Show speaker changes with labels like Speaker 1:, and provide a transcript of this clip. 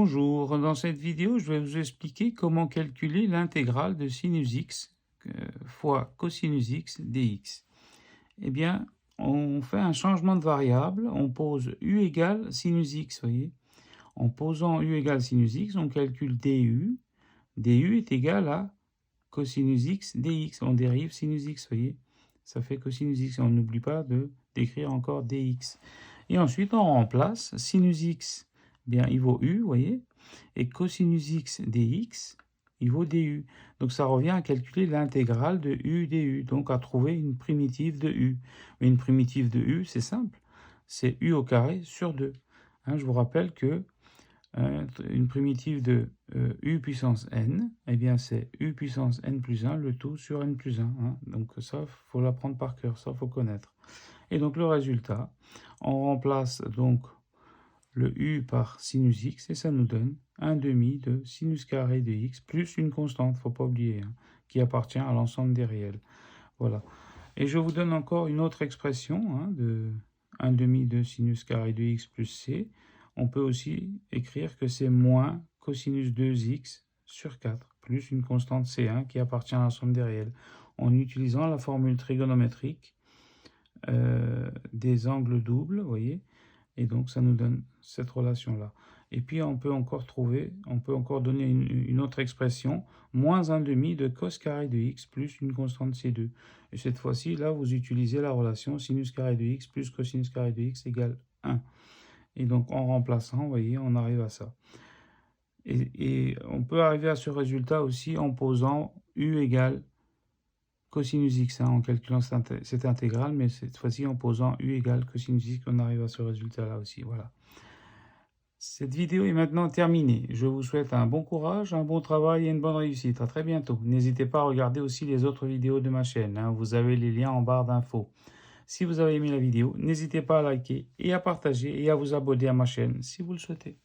Speaker 1: Bonjour, dans cette vidéo, je vais vous expliquer comment calculer l'intégrale de sinus x fois cosinus x dx. Eh bien, on fait un changement de variable, on pose u égale sinus x, voyez. En posant u égale sinus x, on calcule du. Du est égal à cosinus x dx, on dérive sinus x, voyez. Ça fait cosinus x, on n'oublie pas d'écrire encore dx. Et ensuite, on remplace sinus x, bien, il vaut u, vous voyez, et cosinus x dx, il vaut du. Donc, ça revient à calculer l'intégrale de u du, donc à trouver une primitive de u. Mais une primitive de u, c'est simple, c'est u au carré sur 2. Je vous rappelle que une primitive de u puissance n, eh bien c'est u puissance n plus 1, le tout sur n plus 1. Donc ça, il faut l'apprendre par cœur, ça, il faut connaître. Et donc le résultat, on remplace donc le u par sinus x et ça nous donne 1 demi de sinus carré de x plus une constante, il ne faut pas oublier, qui appartient à l'ensemble des réels. Voilà. Et je vous donne encore une autre expression de 1 demi de sinus carré de x plus c. On peut aussi écrire que c'est moins cosinus 2x sur 4 plus une constante c1 qui appartient à l'ensemble des réels en utilisant la formule trigonométrique des angles doubles, vous voyez, et donc ça nous donne cette relation-là. Et puis on peut encore donner une autre expression, moins 1 demi de cos carré de x plus une constante c2. Et cette fois-ci, là, vous utilisez la relation sinus carré de x plus cosinus carré de x égale 1. Et donc en remplaçant, vous voyez, on arrive à ça. Et on peut arriver à ce résultat aussi en posant u égale cosinus x, en calculant cette intégrale, mais cette fois-ci en posant u égale cosinus x, on arrive à ce résultat-là aussi. Voilà. Cette vidéo est maintenant terminée. Je vous souhaite un bon courage, un bon travail et une bonne réussite. À très bientôt. N'hésitez pas à regarder aussi les autres vidéos de ma chaîne. Vous avez les liens en barre d'infos. Si vous avez aimé la vidéo, n'hésitez pas à liker et à partager et à vous abonner à ma chaîne si vous le souhaitez.